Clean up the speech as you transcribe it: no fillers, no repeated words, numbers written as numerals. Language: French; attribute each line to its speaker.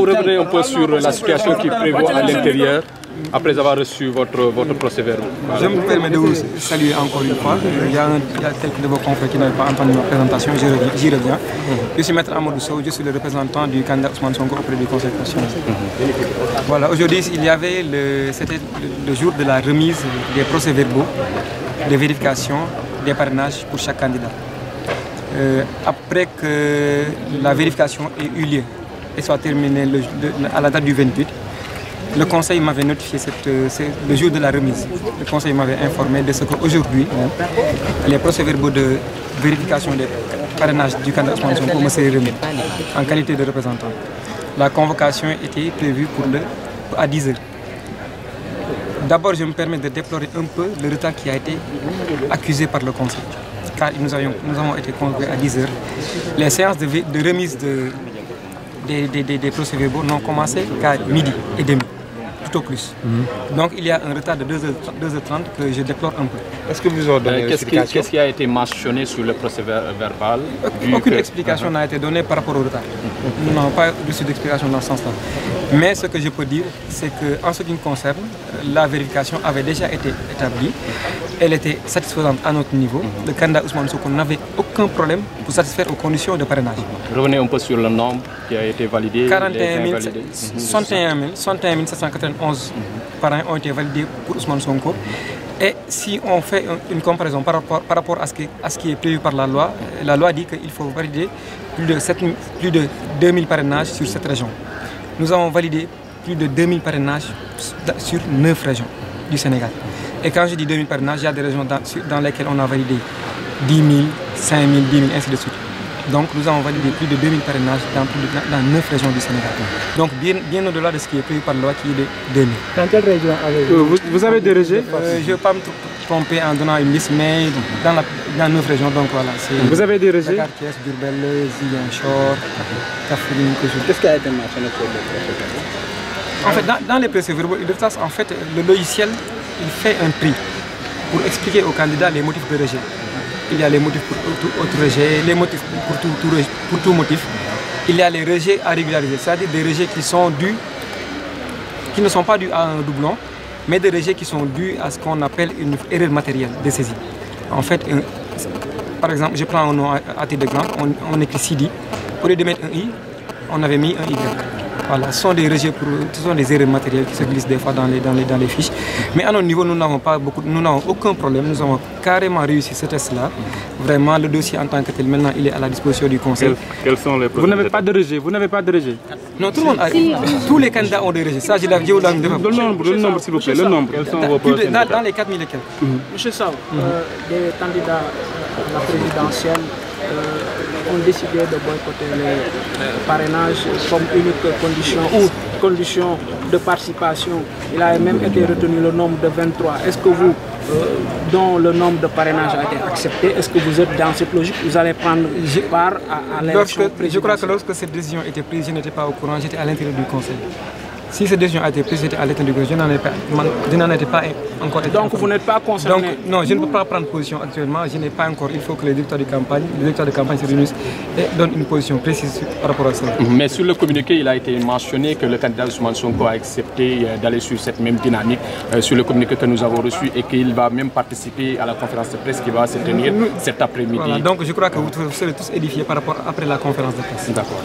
Speaker 1: revenez un peu sur la situation qui prévaut à l'intérieur après avoir reçu votre procès-verbal.
Speaker 2: Je me permets de vous saluer encore une fois. Il y a quelques de vos confrères qui n'avaient pas entendu ma présentation, j'y reviens. Je suis Maître Amadou Sow, je suis le représentant du candidat Ousmane Sonko auprès du Conseil constitutionnel. Voilà, aujourd'hui, c'était le jour de la remise des procès-verbaux, de vérification des parrainages pour chaque candidat. Après que la vérification ait eu lieu et soit terminée à la date du 28, le Conseil m'avait notifié le jour de la remise. Le Conseil m'avait informé de ce qu'aujourd'hui, les procès-verbaux de vérification des parrainages du candidat Ousmane Sonko me seraient remis en qualité de représentant. La convocation était prévue à 10 h. D'abord, je me permets de déplorer un peu le retard qui a été accusé par le Conseil, car nous avons été convoqués à 10 h. Les séances de remise des procès-verbaux n'ont commencé qu'à midi et demi, tout au plus. Donc il y a un retard de 2h30 que je déplore un peu.
Speaker 1: Est-ce que vous avez donné qu'est-ce qui a été mentionné sur le procès-verbal?
Speaker 2: Aucune explication n'a été donnée par rapport au retard. Nous n'avons pas reçu d'explication dans ce sens-là. Mais ce que je peux dire, c'est qu'en ce qui me concerne, la vérification avait déjà été établie. Elle était satisfaisante à notre niveau. Le candidat Ousmane Sonko n'avait aucun problème pour satisfaire aux conditions de parrainage.
Speaker 1: Revenez un peu sur le nombre qui a été validé.
Speaker 2: 61 791 parrains ont été validés pour Ousmane Sonko. Et si on fait une comparaison par rapport à ce qui est prévu par la loi dit qu'il faut valider plus de 2000 parrainages sur cette région. Nous avons validé plus de 2000 parrainages sur 9 régions du Sénégal. Et quand je dis 2000 parrainages, il y a des régions dans lesquelles on a validé 10 000, 5 000, 10 000, ainsi de suite. Donc nous avons validé plus de 2000 parrainages dans 9 régions du Sénégal. Donc bien au-delà de ce qui est prévu par la loi qui est de 2000.
Speaker 3: Dans quelle région avez-vous? Vous avez des rejets?
Speaker 2: Je ne vais pas me tromper en donnant une liste, mais dans 9 régions. Donc voilà.
Speaker 3: Vous avez des rejets?
Speaker 2: Dakar, Thiès, Diourbel, Ziguinchor, Kaffrine,
Speaker 3: qu'est-ce qui a été mentionné pour le procès-verbal?
Speaker 2: En fait, dans les procès-verbaux, en fait, le logiciel il fait un prix pour expliquer aux candidats les motifs de rejet. Il y a les motifs pour tout rejet, les motifs pour tout motif. Il y a les rejets à régulariser, c'est-à-dire des rejets qui ne sont pas dus à un doublon, mais des rejets qui sont dus à ce qu'on appelle une erreur matérielle de saisie. En fait, par exemple, je prends un nom à titre d'exemple, on écrit Sidi. Au lieu de mettre un I, on avait mis un Y. Voilà, ce sont des rejets ce sont des erreurs matérielles qui se glissent des fois dans les fiches. Mais à notre niveau, nous n'avons aucun problème. Nous avons carrément réussi ce test-là. Vraiment, le dossier en tant que tel, maintenant, il est à la disposition du Conseil.
Speaker 1: Quels sont les
Speaker 3: Vous n'avez pas de rejet? Vous n'avez pas de rejet?
Speaker 2: Non, tout le monde a. Tous les candidats ont des rejets. Ça, je l'ai dit au Le
Speaker 3: nombre, s'il vous plaît, le nombre.
Speaker 1: Quels sont vos procès?
Speaker 2: Dans les 4000 et quelques.
Speaker 4: Monsieur Sow, des candidats à la présidentielle ont décidé de boycotter les parrainages comme unique condition de participation. Il a même été retenu le nombre de 23. Est-ce que vous, dont le nombre de parrainages a été accepté, est-ce que vous êtes dans cette logique? Vous allez prendre part à l'élection présidentielle?
Speaker 2: Je crois que lorsque cette décision a été prise, je n'étais pas au courant, j'étais à l'intérieur du Conseil. Si cette décision a été prise, j'étais à l'intérieur du Conseil, je n'en étais pas encore.
Speaker 4: Donc vous n'êtes pas concerné?
Speaker 2: Donc non, je ne peux pas prendre position actuellement, je n'ai pas encore. Il faut que les directeurs de campagne se réunissent et donnent une position précise par rapport à ça.
Speaker 1: Mais sur le communiqué, il a été mentionné que le candidat Ousmane Sonko a accepté d'aller sur cette même dynamique, sur le communiqué que nous avons reçu, et qu'il va même participer à la conférence de presse qui va se tenir cet après-midi.
Speaker 2: Voilà, donc je crois que vous serez tous édifiés par rapport après la conférence de presse.
Speaker 1: D'accord.